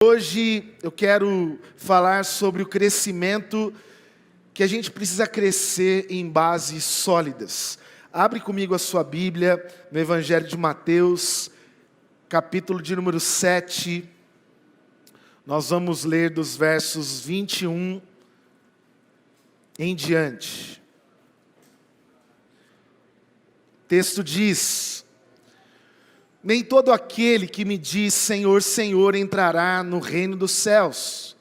Hoje eu quero falar sobre o crescimento, que a gente precisa crescer em bases sólidas. Abre comigo a sua Bíblia no Evangelho de Mateus, capítulo de número 7. Nós vamos ler dos versos 21 em diante. O texto diz: nem todo aquele que me diz Senhor, Senhor entrará no reino dos céus,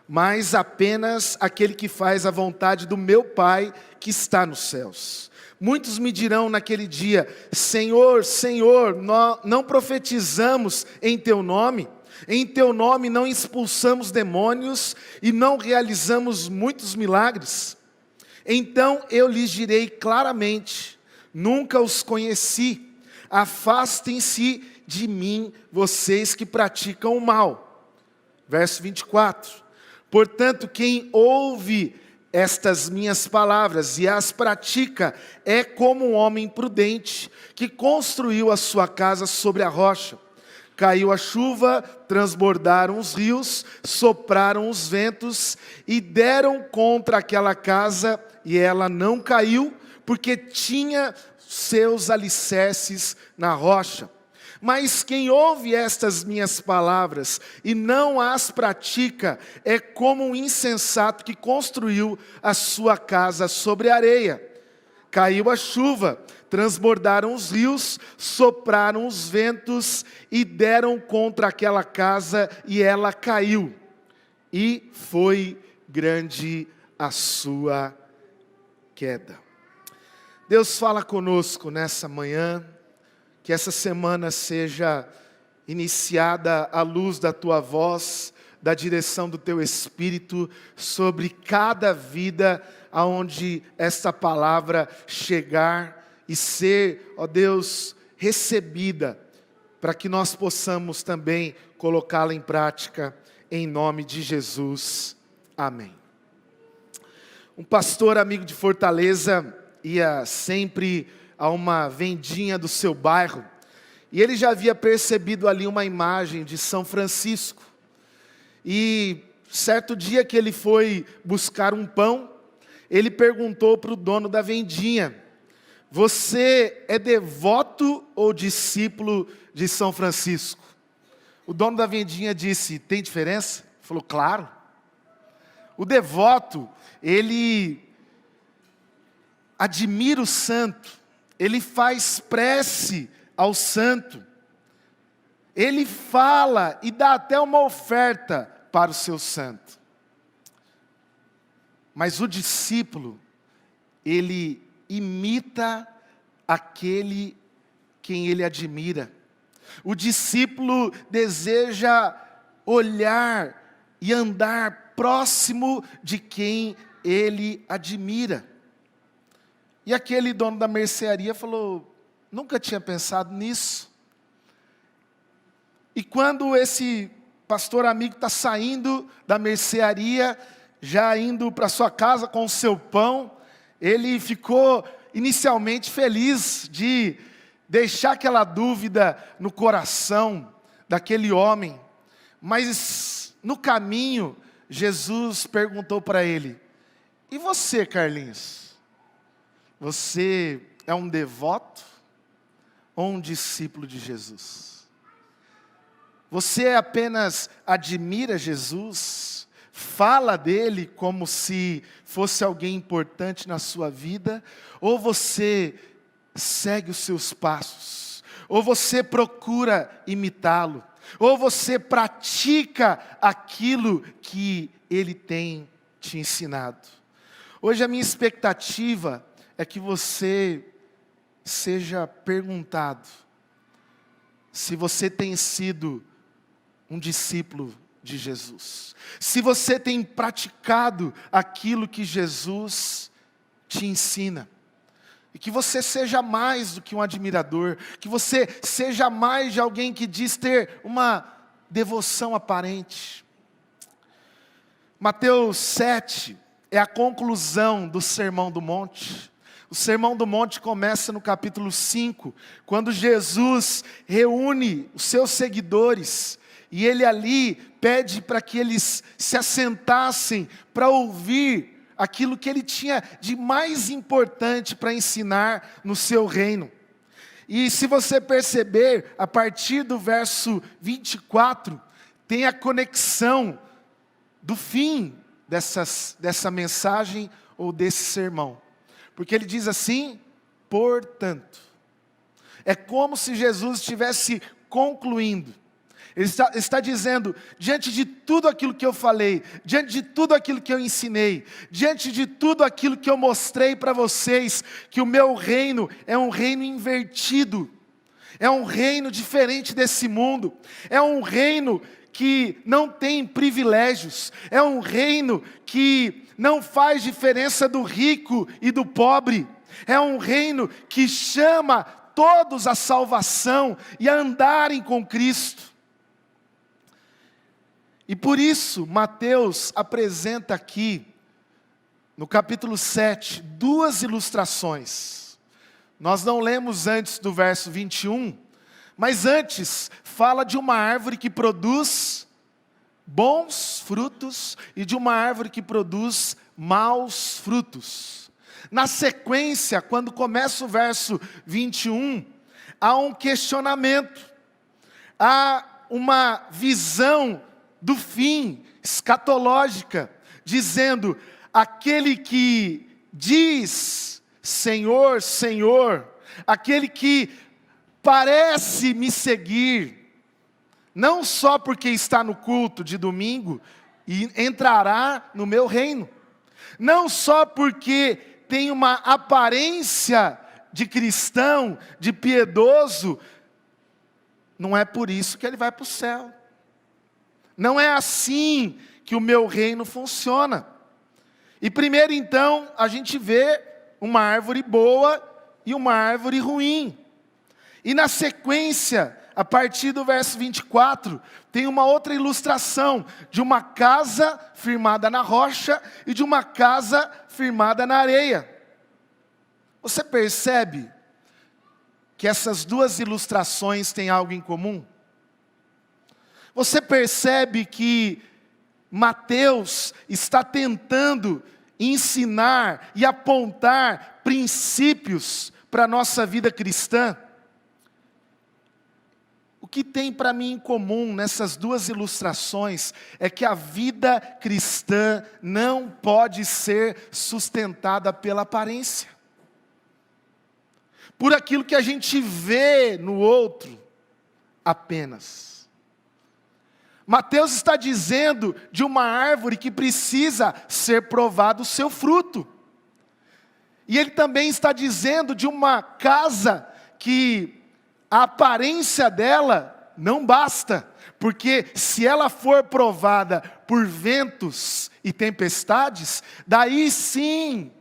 mas apenas aquele que faz a vontade do meu Pai que está nos céus. Muitos me dirão naquele dia: Senhor, Senhor, nós não profetizamos em teu nome? Em teu nome não expulsamos demônios e não realizamos muitos milagres? Então eu lhes direi claramente: nunca os conheci. Afastem-se de mim, vocês que praticam o mal. Verso 24. Portanto, quem ouve estas minhas palavras e as pratica, é como um homem prudente, que construiu a sua casa sobre a rocha. Caiu a chuva, transbordaram os rios, sopraram os ventos, e deram contra aquela casa, e ela não caiu, porque tinha seus alicerces na rocha. Mas quem ouve estas minhas palavras e não as pratica, é como um insensato que construiu a sua casa sobre a areia. Caiu a chuva, transbordaram os rios, sopraram os ventos e deram contra aquela casa, e ela caiu. E foi grande a sua queda. Deus, fala conosco nessa manhã, que essa semana seja iniciada à luz da Tua voz, da direção do Teu Espírito, sobre cada vida aonde esta palavra chegar e ser, ó Deus, recebida, para que nós possamos também colocá-la em prática, em nome de Jesus. Amém. Um pastor amigo de Fortaleza ia sempre a uma vendinha do seu bairro, e ele já havia percebido ali uma imagem de São Francisco. E certo dia que ele foi buscar um pão, ele perguntou para o dono da vendinha: você é devoto ou discípulo de São Francisco? O dono da vendinha disse: tem diferença? Ele falou: claro. O devoto, ele admira o santo, ele faz prece ao santo, ele fala e dá até uma oferta para o seu santo. Mas o discípulo, ele imita aquele quem ele admira. O discípulo deseja olhar e andar próximo de quem ele admira. E aquele dono da mercearia falou: nunca tinha pensado nisso. E quando esse pastor amigo está saindo da mercearia, já indo para sua casa com o seu pão, ele ficou inicialmente feliz de deixar aquela dúvida no coração daquele homem. Mas no caminho, Jesus perguntou para ele: e você, Carlinhos? Você é um devoto ou um discípulo de Jesus? Você apenas admira Jesus, fala dele como se fosse alguém importante na sua vida, ou você segue os seus passos, ou você procura imitá-lo, ou você pratica aquilo que ele tem te ensinado? Hoje a minha expectativa é que você seja perguntado se você tem sido um discípulo de Jesus, se você tem praticado aquilo que Jesus te ensina, e que você seja mais do que um admirador, que você seja mais de alguém que diz ter uma devoção aparente. Mateus 7 é a conclusão do Sermão do Monte. O Sermão do Monte começa no capítulo 5, quando Jesus reúne os seus seguidores E ele ali pede para que eles se assentassem para ouvir aquilo que ele tinha de mais importante para ensinar no seu reino. E se você perceber, a partir do verso 24, tem a conexão do fim dessa mensagem ou desse sermão. Porque ele diz assim, portanto. É como se Jesus estivesse concluindo. Ele está dizendo, diante de tudo aquilo que eu falei, diante de tudo aquilo que eu ensinei, diante de tudo aquilo que eu mostrei para vocês, que o meu reino é um reino invertido, é um reino diferente desse mundo, é um reino que não tem privilégios, é um reino que não faz diferença do rico e do pobre, é um reino que chama todos à salvação e a andarem com Cristo. E por isso, Mateus apresenta aqui, no capítulo 7, duas ilustrações. Nós não lemos antes do verso 21, mas antes fala de uma árvore que produz bons frutos e de uma árvore que produz maus frutos. Na sequência, quando começa o verso 21, há um questionamento, há uma visão do fim, escatológica, dizendo, aquele que diz, Senhor, Senhor, aquele que parece me seguir, não só porque está no culto de domingo, e entrará no meu reino, não só porque tem uma aparência de cristão, de piedoso, não é por isso que ele vai para o céu. Não é assim que o meu reino funciona. E primeiro então, a gente vê uma árvore boa e uma árvore ruim. E na sequência, a partir do verso 24, tem uma outra ilustração de uma casa firmada na rocha e de uma casa firmada na areia. Você percebe que essas duas ilustrações têm algo em comum? Você percebe que Mateus está tentando ensinar e apontar princípios para a nossa vida cristã? O que tem para mim em comum nessas duas ilustrações é que a vida cristã não pode ser sustentada pela aparência, por aquilo que a gente vê no outro apenas. Mateus está dizendo de uma árvore que precisa ser provado o seu fruto. E ele também está dizendo de uma casa que a aparência dela não basta, porque se ela for provada por ventos e tempestades, daí sim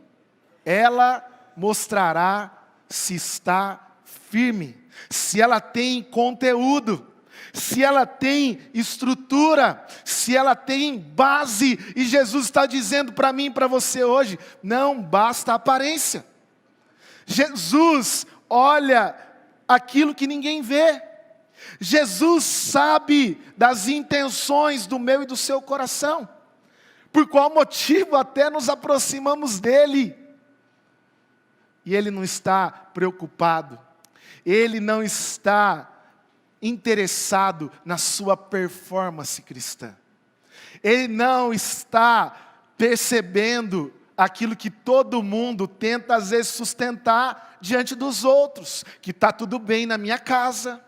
ela mostrará se está firme, se ela tem conteúdo, se ela tem estrutura, se ela tem base. E Jesus está dizendo para mim e para você hoje, não basta a aparência. Jesus olha aquilo que ninguém vê. Jesus sabe das intenções do meu e do seu coração. Por qual motivo até nos aproximamos dele. E ele não está preocupado. Ele não está interessado na sua performance cristã. Ele não está percebendo aquilo que todo mundo tenta às vezes sustentar diante dos outros, que está tudo bem na minha casa,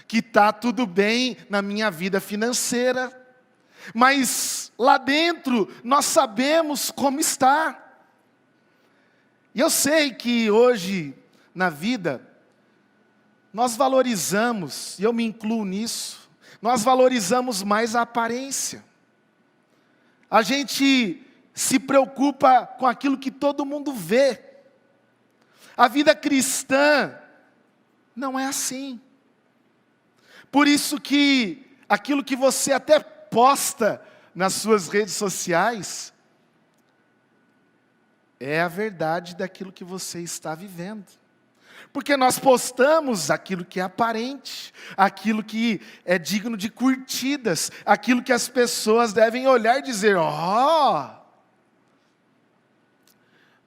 que está tudo bem na minha vida financeira, mas lá dentro nós sabemos como está. E eu sei que hoje na vida nós valorizamos, e eu me incluo nisso, nós valorizamos mais a aparência. A gente se preocupa com aquilo que todo mundo vê. A vida cristã não é assim. Por isso que aquilo que você até posta nas suas redes sociais é a verdade daquilo que você está vivendo. Porque nós postamos aquilo que é aparente, aquilo que é digno de curtidas, aquilo que as pessoas devem olhar e dizer,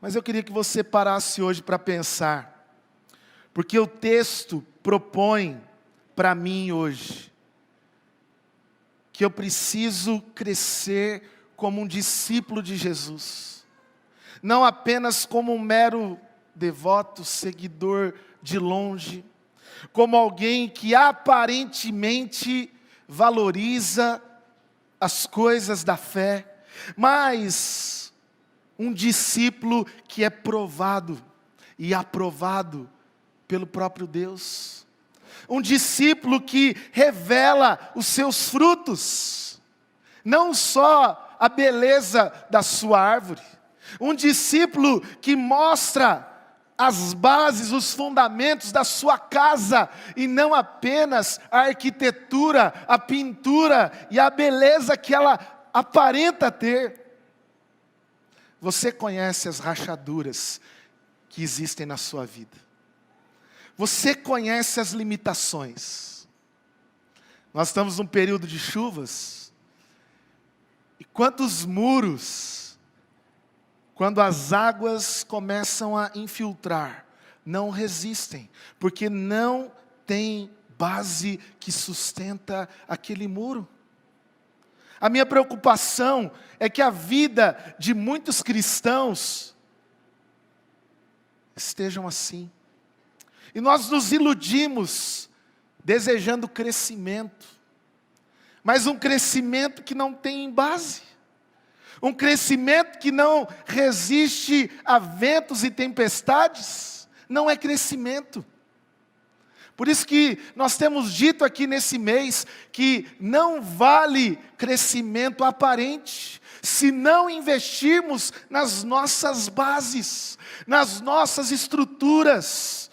Mas eu queria que você parasse hoje para pensar, porque o texto propõe para mim hoje, que eu preciso crescer como um discípulo de Jesus, não apenas como um mero devoto, seguidor de longe, como alguém que aparentemente valoriza as coisas da fé, mas um discípulo que é provado e aprovado pelo próprio Deus. Um discípulo que revela os seus frutos, não só a beleza da sua árvore. Um discípulo que mostra as bases, os fundamentos da sua casa, e não apenas a arquitetura, a pintura e a beleza que ela aparenta ter. Você conhece as rachaduras que existem na sua vida. Você conhece as limitações. Nós estamos num período de chuvas, e quantos muros, quando as águas começam a infiltrar, não resistem, porque não tem base que sustenta aquele muro. A minha preocupação é que a vida de muitos cristãos estejam assim. E nós nos iludimos desejando crescimento, mas um crescimento que não tem base. Um crescimento que não resiste a ventos e tempestades, não é crescimento. Por isso que nós temos dito aqui nesse mês, que não vale crescimento aparente, se não investirmos nas nossas bases, nas nossas estruturas.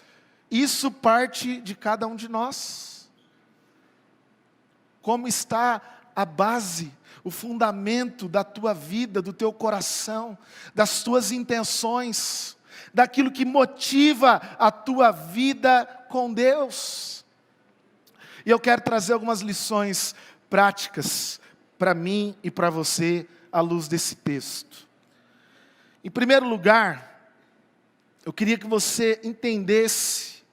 Isso parte de cada um de nós. Como está a base, o fundamento da tua vida, do teu coração, das tuas intenções, daquilo que motiva a tua vida com Deus. E eu quero trazer algumas lições práticas para mim e para você, à luz desse texto. Em primeiro lugar, eu queria que você entendesse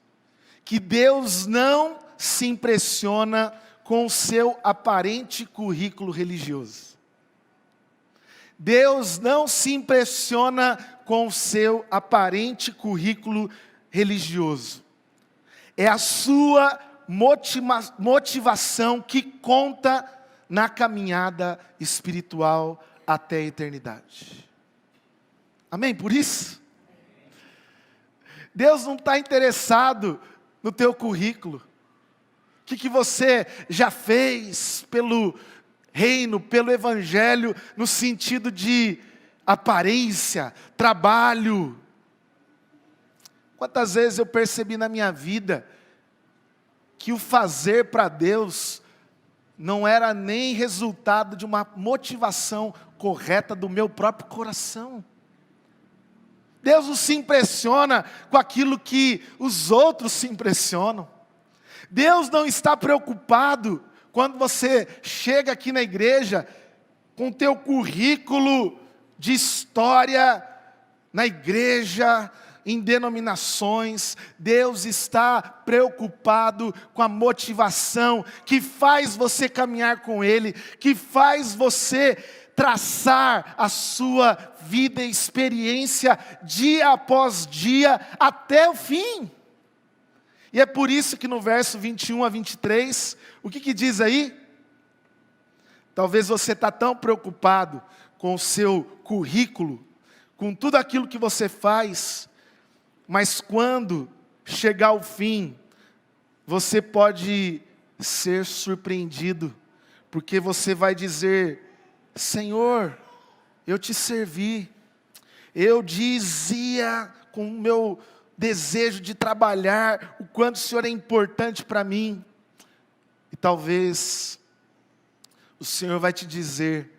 que Deus não se impressiona com o seu aparente currículo religioso. Deus não se impressiona com o seu aparente currículo religioso. É a sua motivação que conta na caminhada espiritual até a eternidade. Amém? Por isso, Deus não está interessado no teu currículo. O que você já fez pelo reino, pelo evangelho, no sentido de aparência, trabalho. Quantas vezes eu percebi na minha vida que o fazer para Deus não era nem resultado de uma motivação correta do meu próprio coração. Deus não se impressiona com aquilo que os outros se impressionam. Deus não está preocupado quando você chega aqui na igreja com teu currículo de história na igreja, em denominações. Deus está preocupado com a motivação que faz você caminhar com Ele, que faz você traçar a sua vida e experiência dia após dia até o fim. E é por isso que no verso 21 a 23, o que diz aí? Talvez você está tão preocupado com o seu currículo, com tudo aquilo que você faz, mas quando chegar o fim, você pode ser surpreendido, porque você vai dizer: Senhor, eu te servi, eu dizia com o meu desejo de trabalhar, o quanto o Senhor é importante para mim. E talvez o Senhor vai te dizer: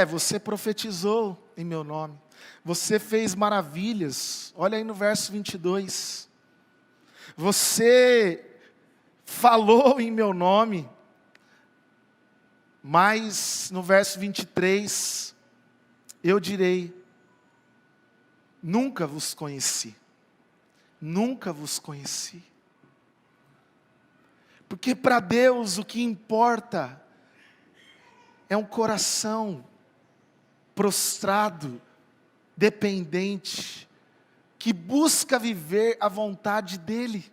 você profetizou em meu nome, você fez maravilhas. Olha aí no verso 22. você falou em meu nome, mas no verso 23, eu direi, nunca vos conheci, nunca vos conheci. Porque para Deus o que importa é um coração prostrado, dependente, que busca viver a vontade dEle,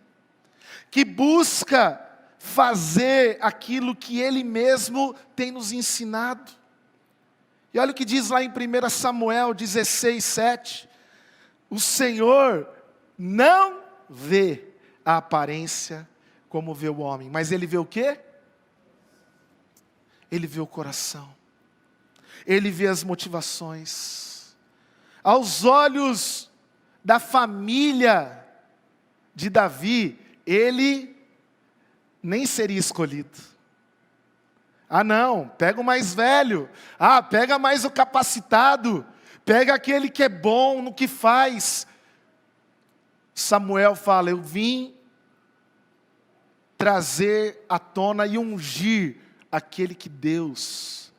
que busca fazer aquilo que Ele mesmo tem nos ensinado. E olha o que diz lá em 1 Samuel 16, 7. O Senhor não vê a aparência como vê o homem, mas Ele vê o quê? Ele vê o coração. Ele vê as motivações. Aos olhos da família de Davi, ele nem seria escolhido. Ah não, pega o mais velho. Ah, pega mais o capacitado. Pega aquele que é bom no que faz. Samuel fala, eu vim trazer à tona e ungir aquele que Deus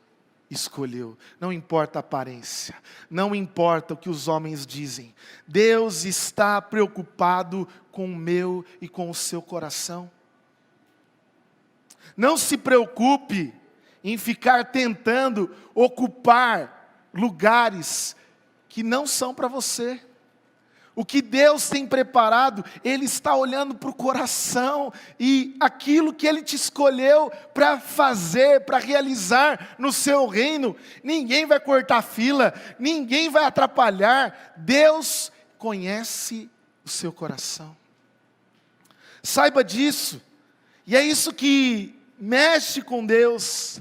escolheu. Não importa a aparência, não importa o que os homens dizem. Deus está preocupado com o meu e com o seu coração. Não se preocupe em ficar tentando ocupar lugares que não são para você. O que Deus tem preparado, Ele está olhando para o coração e aquilo que Ele te escolheu para fazer, para realizar no seu reino, ninguém vai cortar fila, ninguém vai atrapalhar. Deus conhece o seu coração. Saiba disso, e é isso que mexe com Deus.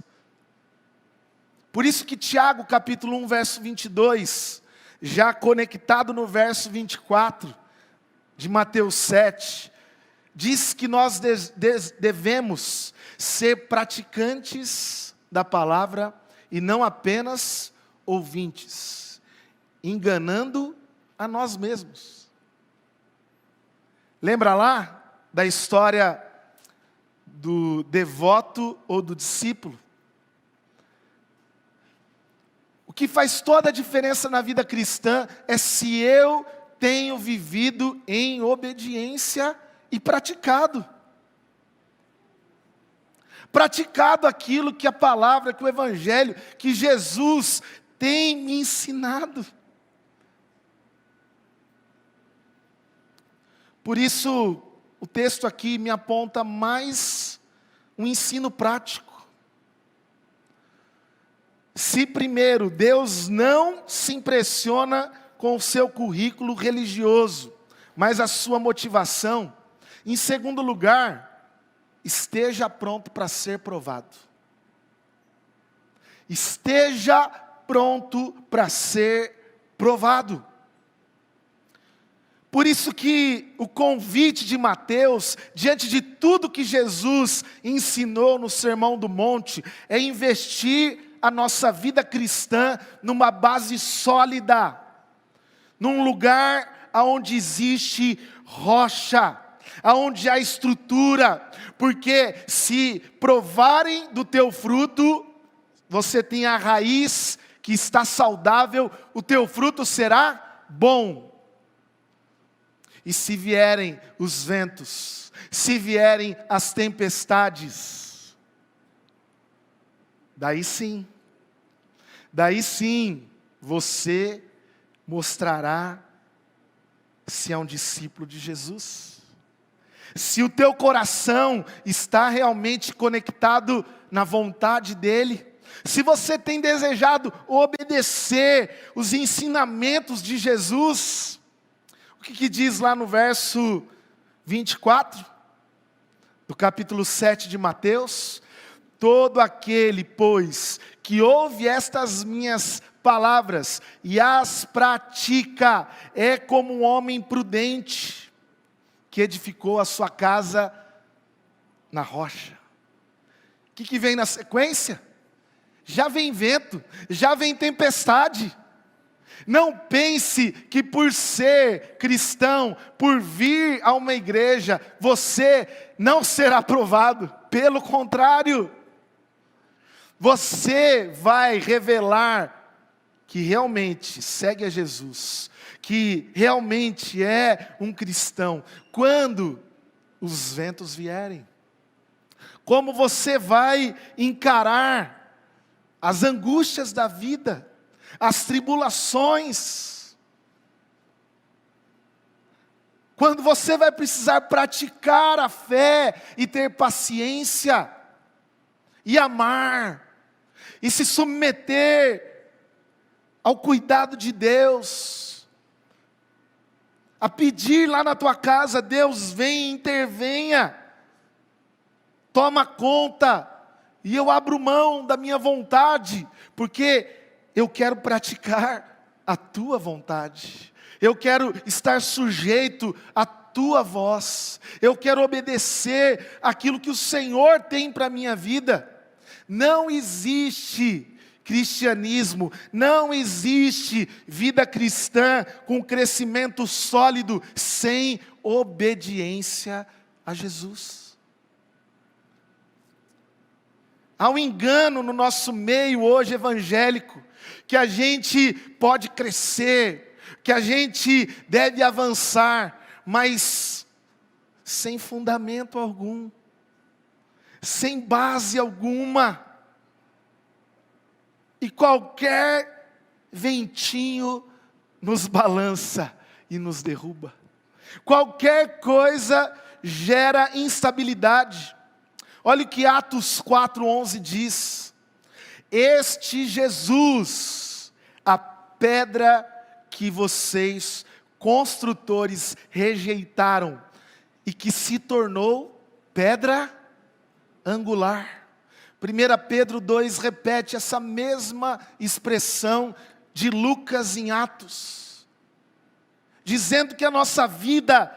Por isso que Tiago capítulo 1, verso 22, já conectado no verso 24 de Mateus 7, diz que nós devemos ser praticantes da palavra e não apenas ouvintes, enganando a nós mesmos. Lembra lá da história do devoto ou do discípulo? O que faz toda a diferença na vida cristã é se eu tenho vivido em obediência e praticado. Praticado aquilo que a palavra, que o Evangelho, que Jesus tem me ensinado. Por isso, o texto aqui me aponta mais um ensino prático. Se primeiro, Deus não se impressiona com o seu currículo religioso, mas a sua motivação, em segundo lugar, esteja pronto para ser provado. Esteja pronto para ser provado. Por isso que o convite de Mateus, diante de tudo que Jesus ensinou no Sermão do Monte, é investir a nossa vida cristã numa base sólida, num lugar onde existe rocha, onde há estrutura, porque se provarem do teu fruto, você tem a raiz que está saudável, o teu fruto será bom. E se vierem os ventos, se vierem as tempestades, daí sim, você mostrará se é um discípulo de Jesus. Se o teu coração está realmente conectado na vontade dEle. Se você tem desejado obedecer os ensinamentos de Jesus. O que diz lá no verso 24, do capítulo 7 de Mateus? Todo aquele, pois, que ouve estas minhas palavras e as pratica, é como um homem prudente, que edificou a sua casa na rocha. O que vem na sequência? Já vem vento, já vem tempestade, Não pense que por ser cristão, por vir a uma igreja, você não será aprovado. Pelo contrário, você vai revelar que realmente segue a Jesus, que realmente é um cristão, quando os ventos vierem. Como você vai encarar as angústias da vida, as tribulações. Quando você vai precisar praticar a fé e ter paciência, e amar, e se submeter ao cuidado de Deus, a pedir lá na tua casa: Deus, vem e intervenha, toma conta, e eu abro mão da minha vontade, porque eu quero praticar a tua vontade, eu quero estar sujeito à tua voz, eu quero obedecer aquilo que o Senhor tem para a minha vida. Não existe cristianismo, não existe vida cristã com crescimento sólido sem obediência a Jesus. Há um engano no nosso meio hoje evangélico, que a gente pode crescer, que a gente deve avançar, mas sem fundamento algum, sem base alguma, e qualquer ventinho nos balança e nos derruba. Qualquer coisa gera instabilidade. Olha o que Atos 4:11 diz: este Jesus, a pedra que vocês, construtores, rejeitaram, e que se tornou pedra angular. 1 Pedro 2 repete essa mesma expressão de Lucas em Atos, dizendo que a nossa vida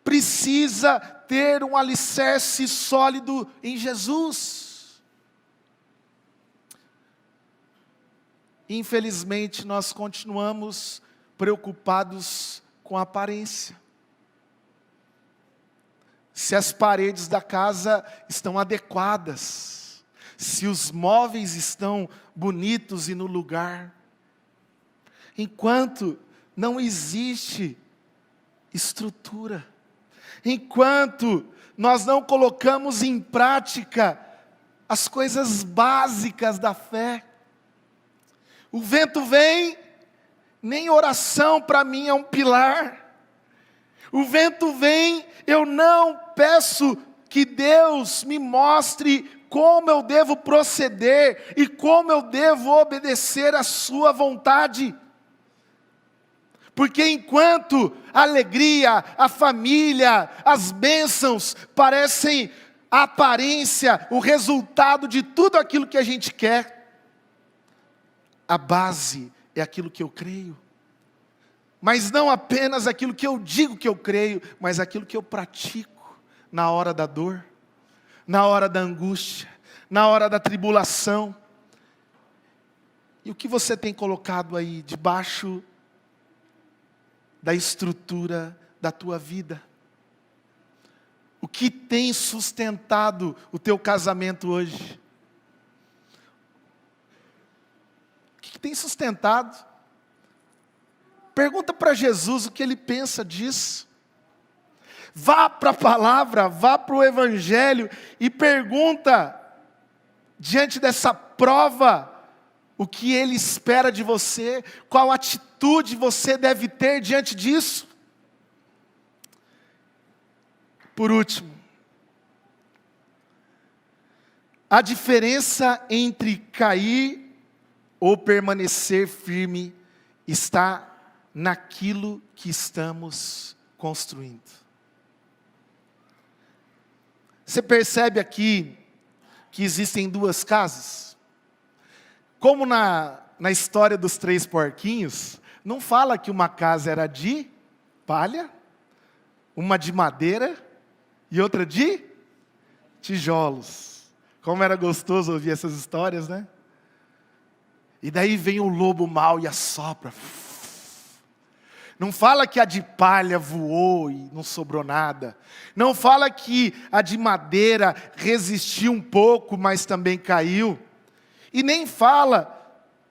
precisa ter um alicerce sólido em Jesus. Infelizmente, nós continuamos preocupados com a aparência. Se as paredes da casa estão adequadas, se os móveis estão bonitos e no lugar, enquanto não existe estrutura, enquanto nós não colocamos em prática as coisas básicas da fé, o vento vem, nem oração para mim é um pilar. O vento vem, eu não peço que Deus me mostre como eu devo proceder e como eu devo obedecer a sua vontade. Porque enquanto a alegria, a família, as bênçãos parecem a aparência, o resultado de tudo aquilo que a gente quer, a base é aquilo que eu creio. Mas não apenas aquilo que eu digo que eu creio, mas aquilo que eu pratico na hora da dor, na hora da angústia, na hora da tribulação. E o que você tem colocado aí debaixo da estrutura da tua vida? O que tem sustentado o teu casamento hoje? O que tem sustentado? Pergunta para Jesus o que ele pensa disso. Vá para a palavra, vá para o evangelho e pergunta, diante dessa prova, o que ele espera de você, qual atitude você deve ter diante disso. Por último, a diferença entre cair ou permanecer firme está naquilo que estamos construindo. Você percebe aqui que existem duas casas? Como na história dos 3 porquinhos, não fala que uma casa era de palha, uma de madeira e outra de tijolos. Como era gostoso ouvir essas histórias, né? E daí vem o lobo mau e assopra. Não fala que a de palha voou e não sobrou nada. Não fala que a de madeira resistiu um pouco, mas também caiu. E nem fala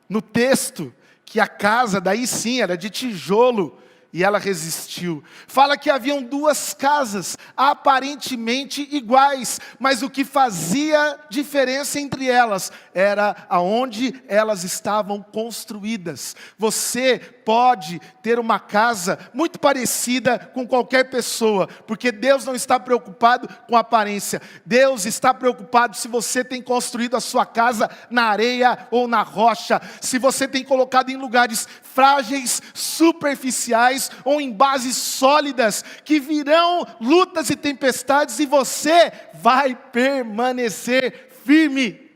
no texto que a casa, daí sim, era de tijolo e ela resistiu. Fala que haviam duas casas, aparentemente iguais, mas o que fazia diferença entre elas era aonde elas estavam construídas. Você pode ter uma casa muito parecida com qualquer pessoa, porque Deus não está preocupado com a aparência. Deus está preocupado se você tem construído a sua casa na areia ou na rocha, se você tem colocado em lugares frágeis, superficiais, ou em bases sólidas, que virão lutas e tempestades, e você vai permanecer firme.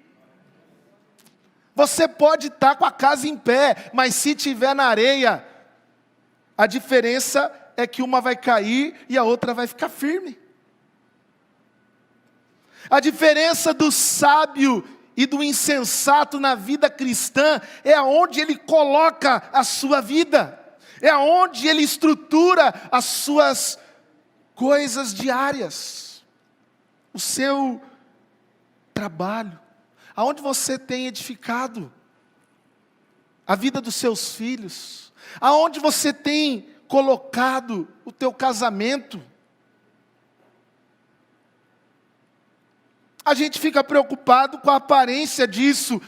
Você pode estar com a casa em pé, mas se estiver na areia, a diferença é que uma vai cair e a outra vai ficar firme. A diferença do sábio e do insensato na vida cristã é aonde ele coloca a sua vida, é aonde ele estrutura as suas coisas diárias, o seu trabalho, aonde você tem edificado a vida dos seus filhos, aonde você tem colocado o teu casamento. A gente fica preocupado com a aparência disso,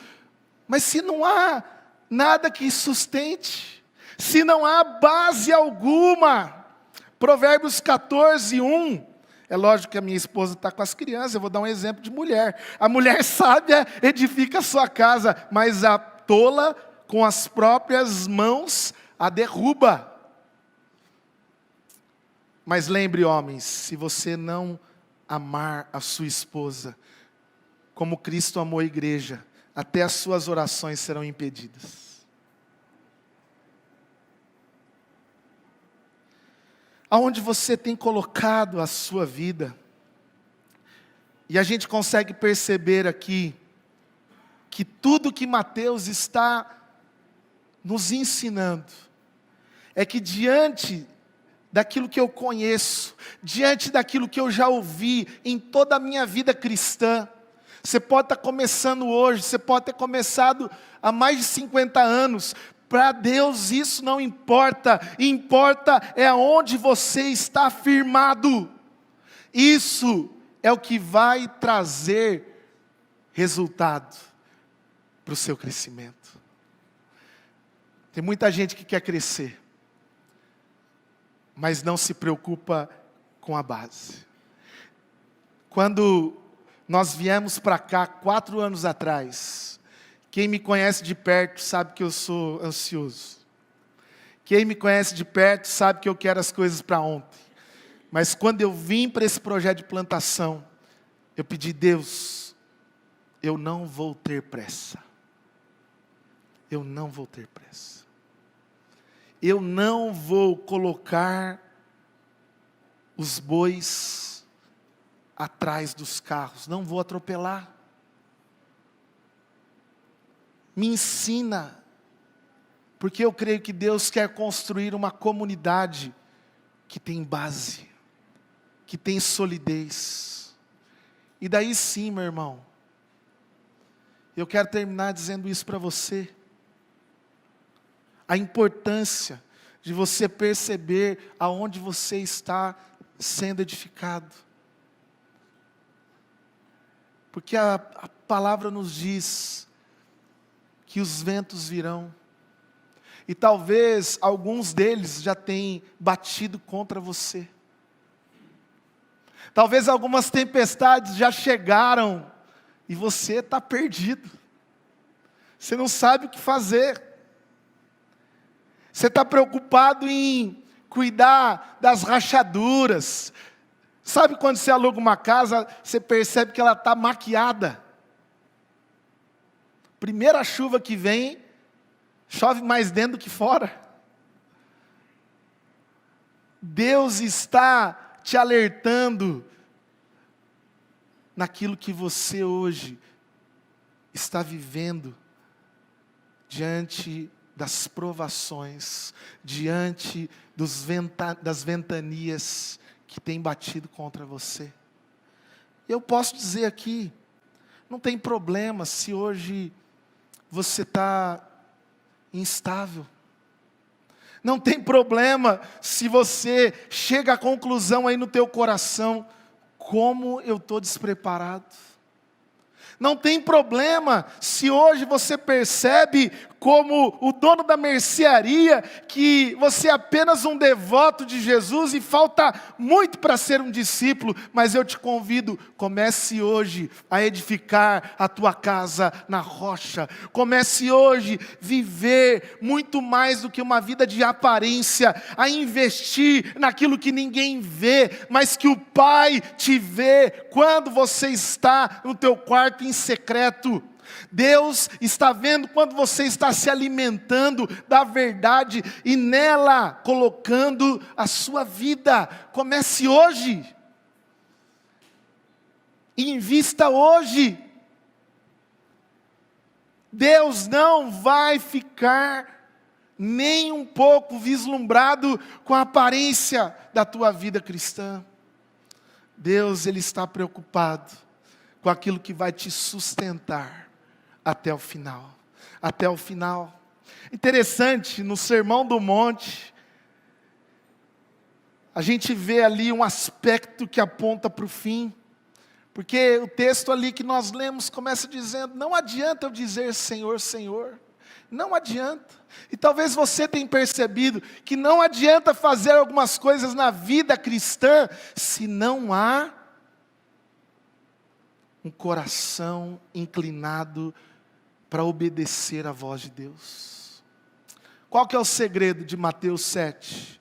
mas se não há nada que sustente, se não há base alguma, Provérbios 14:1, é lógico que a minha esposa está com as crianças, eu vou dar um exemplo de mulher. A mulher sábia edifica a sua casa, mas a tola com as próprias mãos a derruba. Mas lembre, homens, se você não amar a sua esposa como Cristo amou a igreja, até as suas orações serão impedidas. Aonde você tem colocado a sua vida, e a gente consegue perceber aqui, que tudo que Mateus está nos ensinando, é que diante daquilo que eu conheço, diante daquilo que eu já ouvi em toda a minha vida cristã, você pode estar começando hoje, você pode ter começado há mais de 50 anos, para Deus isso não importa, importa é aonde você está firmado. Isso é o que vai trazer resultado para o seu crescimento. Tem muita gente que quer crescer, mas não se preocupa com a base. Quando nós viemos para cá 4 anos atrás, quem me conhece de perto sabe que eu sou ansioso. Quem me conhece de perto sabe que eu quero as coisas para ontem. Mas quando eu vim para esse projeto de plantação, eu pedi, Deus, eu não vou ter pressa. Eu não vou ter pressa. Eu não vou colocar os bois atrás dos carros, não vou atropelar. Me ensina, porque eu creio que Deus quer construir uma comunidade que tem base, que tem solidez. E daí sim, meu irmão, eu quero terminar dizendo isso para você. A importância de você perceber aonde você está sendo edificado. Porque a palavra nos diz que os ventos virão. E talvez alguns deles já tenham batido contra você. Talvez algumas tempestades já chegaram e você está perdido. Você não sabe o que fazer. Você está preocupado em cuidar das rachaduras. Sabe quando você aluga uma casa, você percebe que ela está maquiada. Primeira chuva que vem, chove mais dentro do que fora. Deus está te alertando naquilo que você hoje está vivendo diante das provações, diante das ventanias que têm batido contra você. Eu posso dizer aqui, não tem problema se hoje você está instável. Não tem problema se você chega à conclusão aí no teu coração, como eu estou despreparado. Não tem problema se hoje você percebe, como o dono da mercearia, que você é apenas um devoto de Jesus e falta muito para ser um discípulo, mas eu te convido, comece hoje a edificar a tua casa na rocha. Comece hoje a viver muito mais do que uma vida de aparência, a investir naquilo que ninguém vê, mas que o Pai te vê quando você está no teu quarto em secreto. Deus está vendo quando você está se alimentando da verdade e nela colocando a sua vida. Comece hoje. Invista hoje. Deus não vai ficar nem um pouco vislumbrado com a aparência da tua vida cristã. Deus, Ele está preocupado com aquilo que vai te sustentar até o final. Até o final. Interessante, no Sermão do Monte, a gente vê ali um aspecto que aponta para o fim. Porque o texto ali que nós lemos começa dizendo, não adianta eu dizer Senhor, Senhor. Não adianta. E talvez você tenha percebido que não adianta fazer algumas coisas na vida cristã se não há um coração inclinado para obedecer à voz de Deus. Qual que é o segredo de Mateus 7,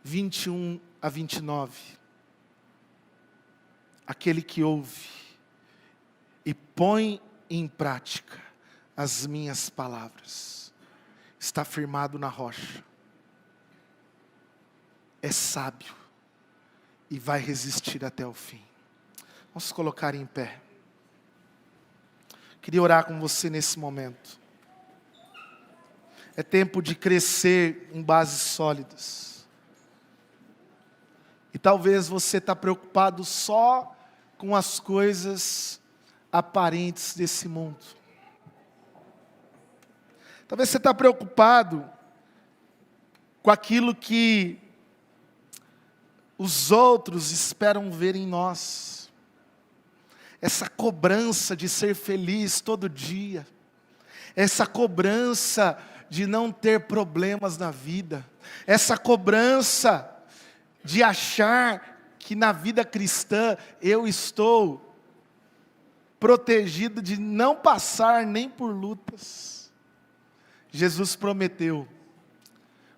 21 a 29? Aquele que ouve e põe em prática as minhas palavras, está firmado na rocha, é sábio e vai resistir até o fim. Vamos colocar em pé. Queria orar com você nesse momento. É tempo de crescer em bases sólidas. E talvez você está preocupado só com as coisas aparentes desse mundo. Talvez você está preocupado com aquilo que os outros esperam ver em nós. Essa cobrança de ser feliz todo dia. Essa cobrança de não ter problemas na vida. Essa cobrança de achar que na vida cristã eu estou protegido de não passar nem por lutas. Jesus prometeu,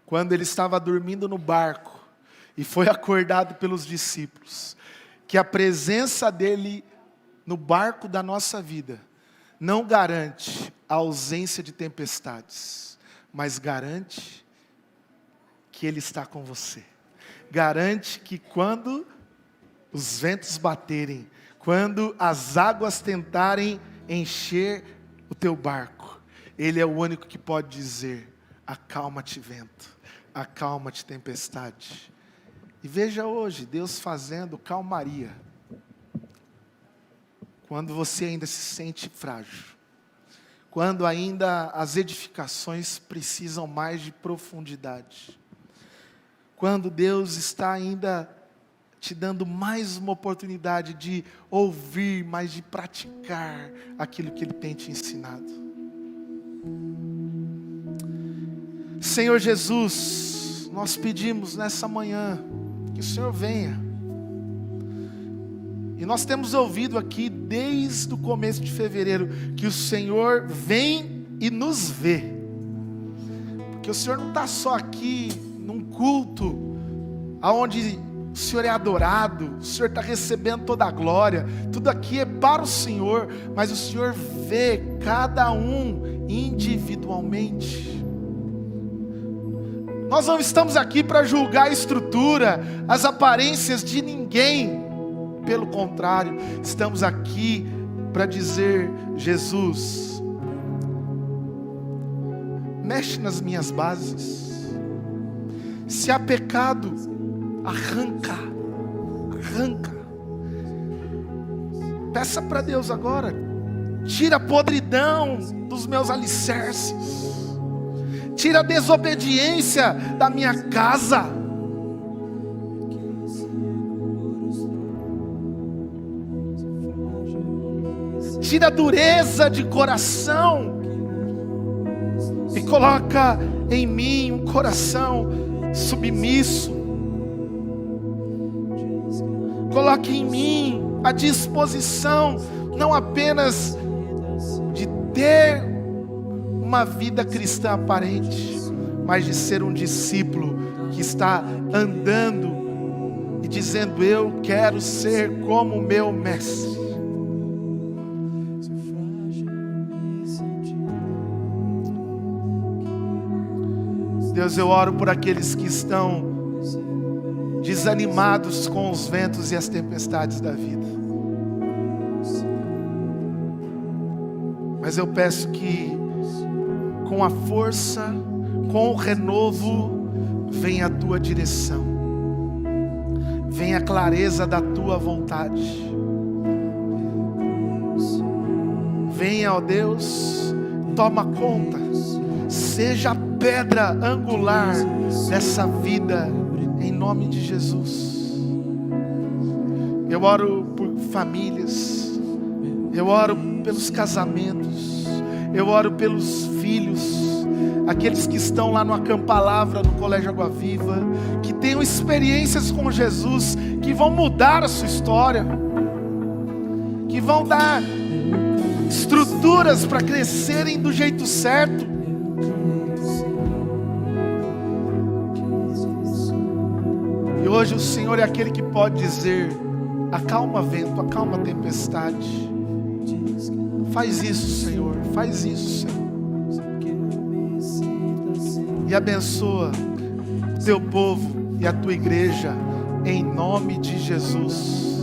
quando ele estava dormindo no barco e foi acordado pelos discípulos, que a presença dele no barco da nossa vida não garante a ausência de tempestades, mas garante que Ele está com você. Garante que quando os ventos baterem, quando as águas tentarem encher o teu barco, Ele é o único que pode dizer, acalma-te vento, acalma-te tempestade. E veja hoje, Deus fazendo calmaria, quando você ainda se sente frágil, quando ainda as edificações precisam mais de profundidade, quando Deus está ainda te dando mais uma oportunidade de ouvir, mas de praticar aquilo que Ele tem te ensinado. Senhor Jesus, nós pedimos nessa manhã que o Senhor venha. E nós temos ouvido aqui desde o começo de fevereiro que o Senhor vem e nos vê. Porque o Senhor não está só aqui num culto onde o Senhor é adorado, o Senhor está recebendo toda a glória, tudo aqui é para o Senhor, mas o Senhor vê cada um individualmente. Nós não estamos aqui para julgar a estrutura, as aparências de ninguém. Pelo contrário, estamos aqui para dizer, Jesus, mexe nas minhas bases. Se há pecado, arranca. Peça para Deus agora, tira a podridão dos meus alicerces, tira a desobediência da minha casa, tira a dureza de coração e coloca em mim um coração submisso. Coloque em mim a disposição, não apenas de ter uma vida cristã aparente, mas de ser um discípulo que está andando e dizendo: eu quero ser como o meu mestre. Deus, eu oro por aqueles que estão desanimados com os ventos e as tempestades da vida. Mas eu peço que com a força, com o renovo, venha a tua direção, venha a clareza da tua vontade. Venha, ó Deus, toma conta, seja a pedra angular dessa vida, em nome de Jesus. Eu oro por famílias, eu oro pelos casamentos, eu oro pelos filhos, aqueles que estão lá no Acampalavra, no Colégio Água Viva, que tenham experiências com Jesus, que vão mudar a sua história, que vão dar estruturas para crescerem do jeito certo. E hoje o Senhor é aquele que pode dizer: acalma vento, acalma tempestade. Faz isso, Senhor, faz isso, Senhor. E abençoa teu povo e a tua igreja, em nome de Jesus.